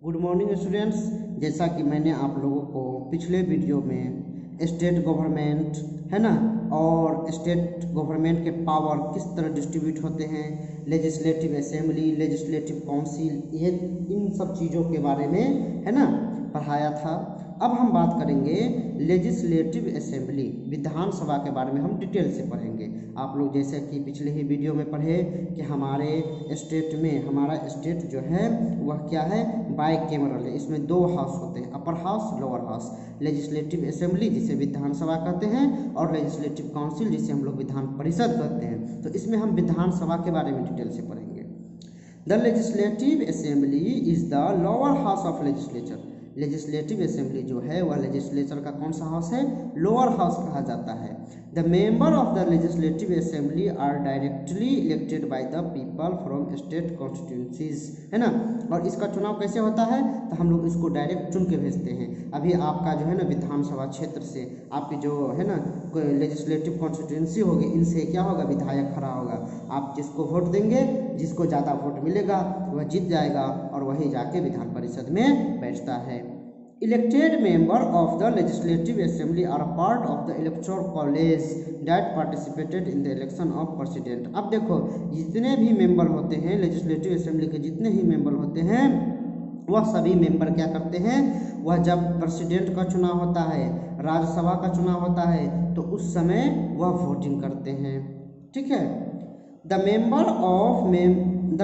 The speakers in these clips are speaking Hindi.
Good morning students. जैसा कि मैंने आप लोगों को पिछले वीडियो में स्टेट गवर्नमेंट है ना और स्टेट गवर्नमेंट के पावर किस तरह डिस्ट्रीब्यूट होते हैं, लेजिस्लेटिव असेंबली, लेजिस्लेटिव काउंसिल, ये इन सब चीज़ों के बारे में है ना पढ़ाया था। अब हम बात करेंगे लेजिस्लेटिव असेंबली, विधानसभा के बारे में हम डिटेल से पढ़ेंगे। आप लोग जैसे कि पिछले ही वीडियो में पढ़े कि हमारे स्टेट में हमारा स्टेट जो है वह क्या है, बाई कैमरल है। इसमें दो हाउस होते हैं, upper house, lower house. Legislative assembly जिसे विधानसभा कहते हैं और लेजिस्लेटिव काउंसिल जिसे हम लोग विधान परिषद कहते हैं। तो इसमें हम विधानसभा के बारे में डिटेल से पढ़ेंगे। The legislative assembly is the lower house of legislature. Legislative assembly जो है वह लेजिस्लेचर का कौन सा हाउस है, लोअर हाउस कहा जाता है। The member of the legislative assembly are directly elected by the people from state constituencies, है ना। और इसका चुनाव कैसे होता है, तो हम लोग इसको डायरेक्ट चुन के भेजते हैं। अभी आपका जो है ना विधानसभा क्षेत्र से आपकी जो है ना लेजिस्लेटिव कॉन्स्टिट्यूंसी होगी, इनसे क्या होगा, विधायक खड़ा होगा। आप जिसको वोट देंगे, जिसको ज़्यादा वोट मिलेगा वह जीत जाएगा और वही जाके विधान परिषद में बैठता है। Elected member of the legislative assembly are a part of the electoral college that participated in the election of president। अब देखो जितने भी मेंबर होते हैं लेजिस्लेटिव असेंबली के, जितने ही मेंबर होते हैं वह सभी मेंबर क्या करते हैं, वह जब प्रेसिडेंट का चुनाव होता है, राज्यसभा का चुनाव होता है, तो उस समय वह वोटिंग करते हैं। ठीक है। The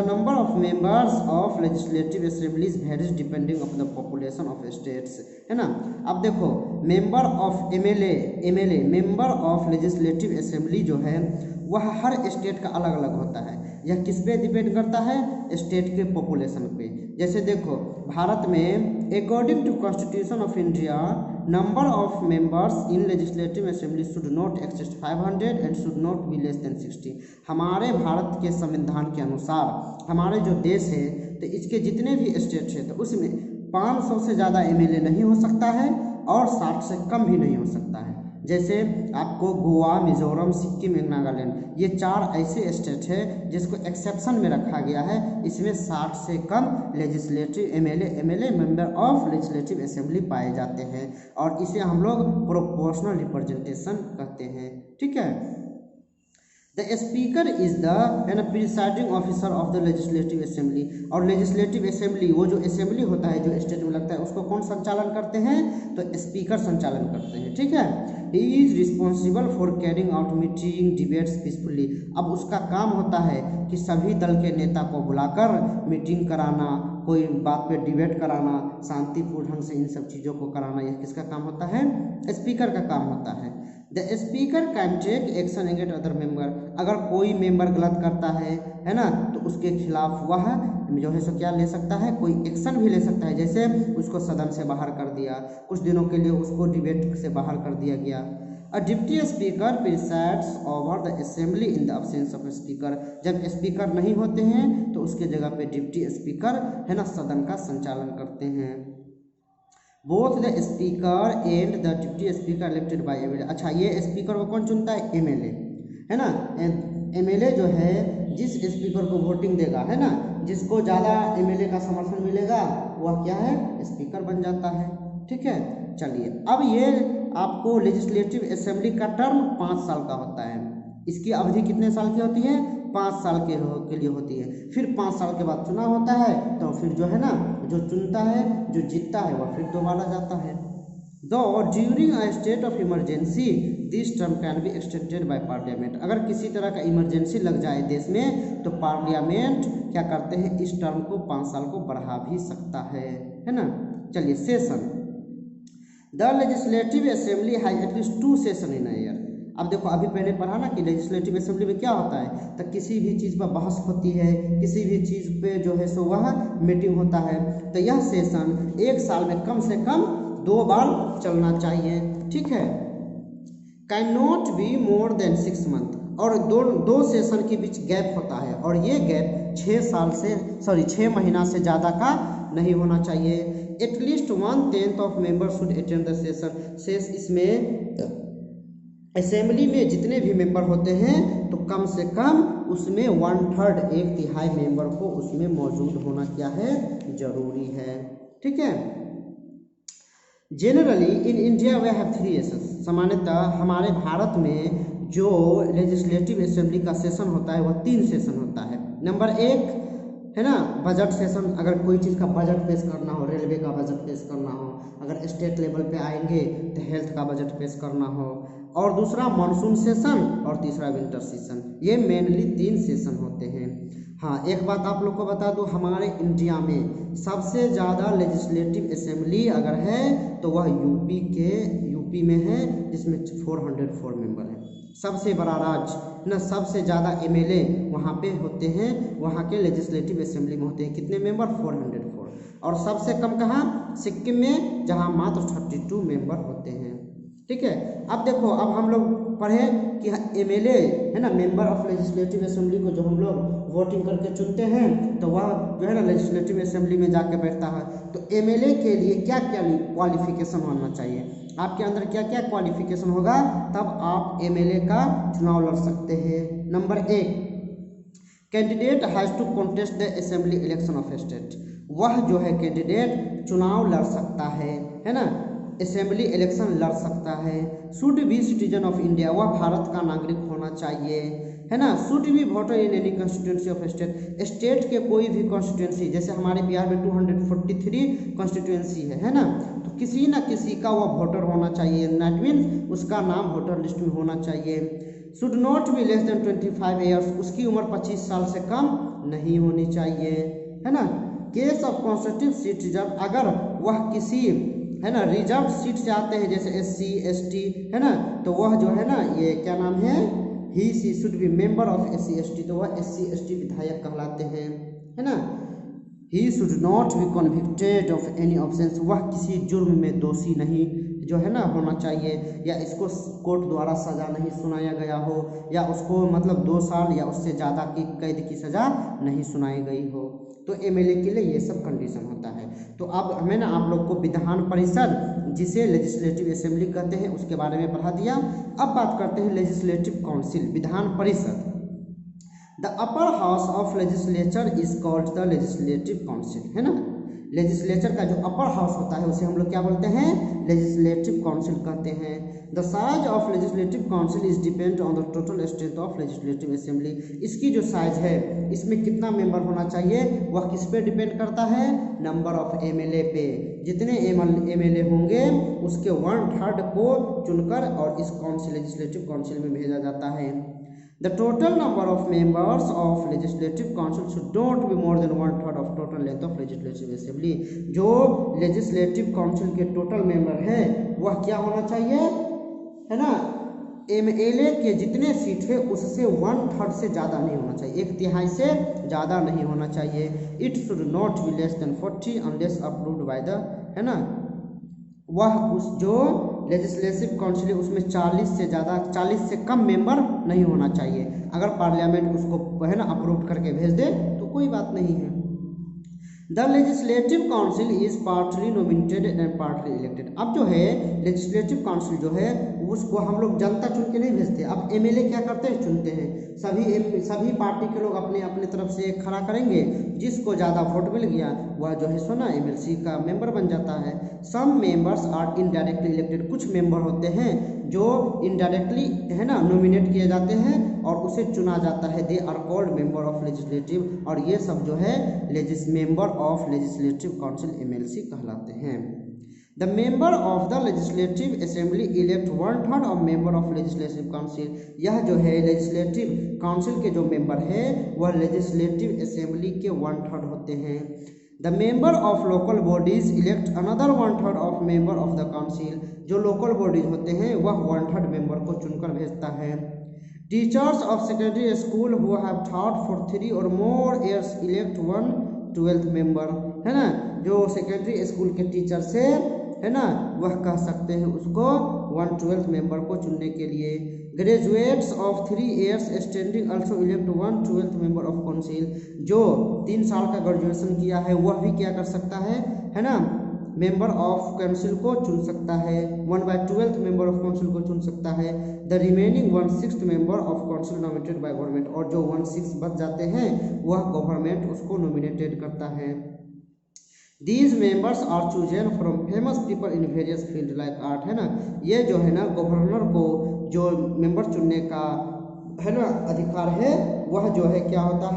number of members of legislative assemblies varies depending on the population of states, है ना। अब देखो member of MLA member of legislative assembly जो है वह हर स्टेट का अलग अलग होता है। यह किस पे डिपेंड करता है, स्टेट के पॉपुलेशन पे। जैसे देखो भारत में according to constitution of India number of members in legislative assembly should not exceed 500 and should not be less than 60। हमारे भारत के संविधान के अनुसार हमारे जो देश है तो इसके जितने भी स्टेट है तो उसमें 500 से ज़्यादा एमएलए नहीं हो सकता है और 60 से कम भी नहीं हो सकता है। जैसे आपको गोवा, मिजोरम, सिक्किम, नागालैंड, ये 4 ऐसे स्टेट है जिसको एक्सेप्शन में रखा गया है। इसमें 60 से कम legislative MLA member of legislative assembly पाए जाते हैं और इसे हम लोग प्रोपोर्शनल रिप्रेजेंटेशन कहते हैं। ठीक है। The speaker is the presiding officer of the legislative assembly. और लेजिस्लेटिव असेंबली वो जो असेंबली होता है जो स्टेट में लगता है उसको कौन संचालन करते हैं, तो स्पीकर संचालन करते हैं। ठीक है। He is responsible for carrying out meeting debates peacefully. अब उसका काम होता है कि सभी दल के नेता को बुलाकर मीटिंग कराना, कोई बात पे डिबेट कराना, शांतिपूर्ण ढंग से इन सब चीज़ों को कराना, यह किसका काम होता है, स्पीकर का काम होता है। The speaker can take action against other member. अगर कोई मेंबर गलत करता है ना, तो उसके खिलाफ वह जो है सो क्या ले सकता है, कोई एक्शन भी ले सकता है। जैसे उसको सदन से बाहर कर दिया, कुछ दिनों के लिए उसको डिबेट से बाहर कर दिया गया। A deputy speaker presides over the assembly in the absence of speaker. जब स्पीकर नहीं होते हैं तो उसके जगह पे डिप्टी स्पीकर है ना सदन का संचालन करते हैं। Both the speaker and the deputy speaker elected by MLA. अच्छा, ये स्पीकर को कौन चुनता है, एमएलए, है ना। एमएलए जो है जिस स्पीकर को वोटिंग देगा, है ना, जिसको ज़्यादा एमएलए का समर्थन मिलेगा वह क्या है, स्पीकर बन जाता है। ठीक है। चलिए, अब ये आपको लेजिस्लेटिव असेंबली का टर्म 5 साल का होता है। इसकी अवधि कितने साल की होती है, 5 साल के लिए होती है। फिर 5 साल के बाद चुनाव होता है तो फिर जो है ना जो चुनता है, जो जीतता है वह फिर दोबारा जाता है। दो during a state of emergency this term can be extended by parliament. अगर किसी तरह का इमरजेंसी लग जाए देश में तो पार्लियामेंट क्या करते हैं, इस टर्म को 5 साल को बढ़ा भी सकता है ना। चलिए, session. The legislative assembly has at least 2 session in a year. अब देखो अभी पहले पढ़ा ना कि लेजिस्लेटिव असेंबली में क्या होता है, तो किसी भी चीज़ पर बहस होती है, किसी भी चीज़ पे जो है सो वह मीटिंग होता है। तो यह सेशन 1 साल में कम से कम 2 बार चलना चाहिए। ठीक है। Can not be more than 6 month. और दो सेशन के बीच गैप होता है और ये गैप 6 महीना से ज़्यादा का नहीं होना चाहिए। At least 1/10 of member should attend the session. इसमें असेंबली में जितने भी मेंबर होते हैं तो कम से कम उसमें 1/3 1/3 मेंबर को उसमें मौजूद होना क्या है, जरूरी है। ठीक है। Generally in India way have 3 sessions. सामान्यतः हमारे भारत में जो लेजिस्लेटिव असेंबली का सेशन होता है वह 3 सेशन होता है। नंबर 1 है ना बजट सेशन, अगर कोई चीज़ का बजट पेश करना हो, रेलवे का बजट पेश करना हो, अगर स्टेट लेवल पे आएंगे तो हेल्थ का बजट पेश करना हो, और दूसरा मानसून सेशन, और तीसरा विंटर सेशन। ये मेनली 3 सेशन होते हैं। हाँ, एक बात आप लोग को बता दूं, हमारे इंडिया में सबसे ज़्यादा लेजिस्लेटिव असेंबली अगर है तो वह यूपी में है, जिसमें 404 मेंबर हैं। सबसे बड़ा राज्य ना, सबसे ज़्यादा एमएलए वहाँ पे होते हैं, वहाँ के लेजिस्लेटिव असेंबली में होते हैं। कितने मेंबर? 404। और सबसे कम कहाँ? सिक्किम में, जहाँ मात्र 32 मेंबर होते हैं। ठीक है। अब देखो, अब हम लोग पढ़े कि एमएलए है ना, मेंबर ऑफ लेजिस्लेटिव असेंबली को जो हम लोग वोटिंग करके चुनते हैं तो वह जो है ना लेजिस्लेटिव असेंबली में जाके बैठता है। तो एमएलए के लिए क्या क्या क्वालिफिकेशन होना चाहिए, आपके अंदर क्या क्या क्वालिफिकेशन होगा, तब आप एमएलए का चुनाव लड़ सकते हैं। Number 1, candidate has to contest the assembly election of state. वह जो है कैंडिडेट चुनाव लड़ सकता है ना, असेंबली इलेक्शन लड़ सकता है। Should be citizen of India, वह भारत का नागरिक होना चाहिए, है ना। Should be voter in any constituency of state, state के कोई भी कॉन्स्टिट्यूंसी, जैसे हमारे बिहार में 243 कॉन्स्टिट्यूंसी है ना, तो किसी न किसी का वह वोटर होना चाहिए, दैट मीन्स उसका नाम वोटर लिस्ट में होना चाहिए। Should not be less then 25 years, उसकी उम्र 25 साल से कम नहीं होनी चाहिए, है ना। Case of constitutive seat reserve, अगर वह किसी है ना रिजर्व सीट से आते हैं, जैसे SC ST है ना, तो वह जो है ना, ये क्या नाम है, he she should be member of SC ST, तो वह SC ST विधायक कहलाते हैं, है ना। He should not B convicted of any offence, वह किसी जुर्म में दोषी नहीं जो है ना होना चाहिए, या इसको कोर्ट द्वारा सज़ा नहीं सुनाया गया हो, या उसको मतलब 2 साल या उससे ज़्यादा की कैद की सज़ा नहीं सुनाई गई हो। तो एमएलए के लिए ये सब कंडीशन होता है। तो अब हमें ना आप लोग को विधान परिषद, जिसे लेजिस्लेटिव असेंबली कहते हैं, उसके बारे में पढ़ा दिया। अब बात करते हैं legislative council, Vidhan Parishad. The upper house of legislature is called the legislative council, है ना। लेजिस्लेचर का जो अपर हाउस होता है उसे हम लोग क्या बोलते हैं, लेजिस्लेटिव काउंसिल कहते हैं। The size of legislative council is depend on the total strength of legislative assembly, इसकी जो साइज है, इसमें कितना मेंबर होना चाहिए, वह किस पे डिपेंड करता है, नंबर ऑफ एमएलए पे। जितने एमएलए होंगे उसके 1/3 को चुनकर और इस काउंसिल लेजिस्लेटिव काउंसिल में भेजा जाता है। The total number of members of legislative council should not be more than 1/3 of total length of legislative assembly। जो legislative council के total member है वह क्या होना चाहिए, है ना, एमएलए के जितने सीट है उससे 1/3 से ज़्यादा नहीं होना चाहिए, 1/3 से ज़्यादा नहीं होना चाहिए। It should not be less than 40 unless approved by the, है ना, वह उस जो लेजिस्लेटिव काउंसिल है उसमें 40 से कम मेंबर नहीं होना चाहिए। अगर पार्लियामेंट उसको है ना अप्रूव करके भेज दे तो कोई बात नहीं है। The legislative council is partly nominated and partly elected. अब जो है लेजिस्लेटिव काउंसिल जो है उसको हम लोग जनता चुन के नहीं भेजते, अब एमएलए क्या करते हैं, चुनते हैं। सभी पार्टी के लोग अपने अपने तरफ से खड़ा करेंगे, जिसको ज़्यादा वोट मिल गया वह जो है सो ना एमएलसी का मेंबर बन जाता है। Some members are indirectly elected, कुछ मेंबर होते हैं जो इनडायरेक्टली है ना नॉमिनेट किए जाते हैं और उसे चुना जाता है, they are called member of legislative, और ये सब जो है member of legislative council MLC कहलाते हैं। The member of the legislative assembly elect 1/3 of member of legislative council, यह जो है लेजिस्लेटिव काउंसिल के जो मेंबर है वह लेजिस्लेटिव असेंबली के 1/3 होते हैं। The member of local bodies elect another 1/3 of member of the council, जो लोकल बॉडीज होते हैं वह 1/3 मेंबर को चुनकर भेजता है। Teachers of secondary school who have taught for 3 or more years elect 1/12 member, है ना, जो सेकेंडरी स्कूल के टीचर से है ना वह कह सकते हैं उसको 1/12 मेंबर को चुनने के लिए। Graduates of 3 years standing also elect 1/12 member of council, जो 3 साल का ग्रेजुएशन किया है वह भी क्या कर सकता है ना मेंबर ऑफ काउंसिल को चुन सकता है, 1/12 मेंबर ऑफ काउंसिल को चुन सकता है, the remaining 1/6 member of council nominated by government, और जो 1/6 बच जाते हैं वह गवर्नमेंट उसको नॉमिनेटेड करता है। These members are chosen from famous people in various field like art, है ना, ये जो है ना गवर्नर को जो मेंबर चुनने का है ना अधिकार है, वह जो है क्या होता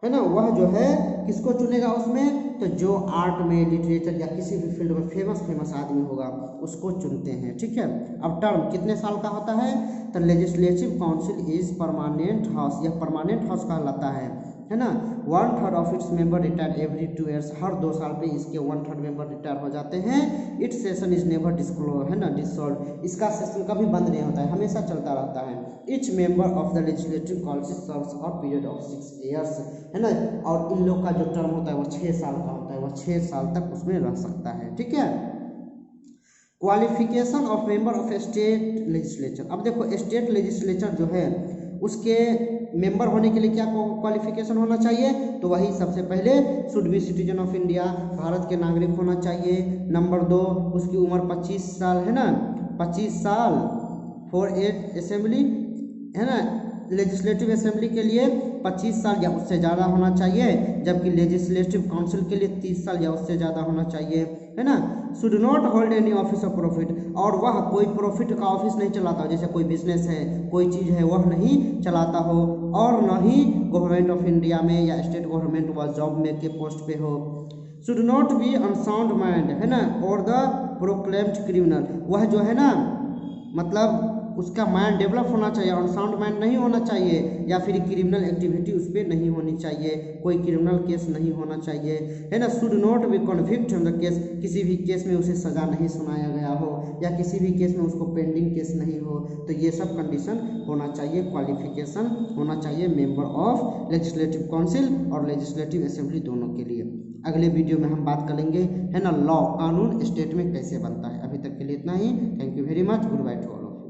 है ना, वह जो है किसको चुनेगा उसमें, तो जो आर्ट में, लिटरेचर या किसी भी फील्ड में फेमस आदमी होगा उसको चुनते हैं, ठीक है। अब टर्म कितने साल का होता है, तो legislative council is permanent house, यह परमानेंट हाउस कहलाता है ना। 1/3 of its member retire every 2 years, हर 2 साल पे इसके 1/3 मेंबर रिटायर हो जाते हैं। It's session is never disclose, है ना, डिसॉल्व, इसका सेशन कभी बंद नहीं होता है, हमेशा चलता रहता है। Etch member of the legislative council serves a period of 6 years, है ना, और इन लोग का जो टर्म होता है वो 6 साल का होता है, वह 6 साल तक उसमें रह सकता है, ठीक है। Qualification of member of state legislature, अब देखो स्टेट लेजिस्लेचर जो है उसके मेंबर होने के लिए क्या क्वालिफिकेशन होना चाहिए, तो वही सबसे पहले should be citizen of India, Bharat के नागरिक होना चाहिए। नंबर 2 उसकी उम्र 25 साल, है ना, 25 साल फॉर एट असेंबली, है ना, लेजिस्लेटिव असेंबली के लिए 25 साल या उससे ज़्यादा होना चाहिए, जबकि लेजिस्लेटिव काउंसिल के लिए 30 साल या उससे ज़्यादा होना चाहिए, है ना। Should not hold any office of profit, और वह कोई प्रॉफिट का ऑफिस नहीं चलाता, जैसे कोई बिजनेस है, कोई चीज़ है वह नहीं चलाता हो, और न ही गवर्नमेंट ऑफ इंडिया में या स्टेट गवर्नमेंट व जॉब में के पोस्ट पे हो। Should not B unsound mind, है ना, और द प्रोक्लेम्ड क्रिमिनल, वह जो है ना मतलब उसका माइंड डेवलप होना चाहिए, अनसाउंड माइंड नहीं होना चाहिए, या फिर क्रिमिनल एक्टिविटी उस पर नहीं होनी चाहिए, कोई क्रिमिनल केस नहीं होना चाहिए, है ना। Should not B convict in the case, किसी भी केस में उसे सज़ा नहीं सुनाया गया हो, या किसी भी केस में उसको पेंडिंग केस नहीं हो, तो ये सब कंडीशन होना चाहिए, क्वालिफिकेशन होना चाहिए मेंबर ऑफ लेजिस्लेटिव काउंसिल और लेजिस्लेटिव असेंबली दोनों के लिए। अगले वीडियो में हम बात करेंगे, है ना, लॉ, कानून स्टेट में कैसे बनता है। अभी तक के लिए इतना ही, thank you very much, good bye to.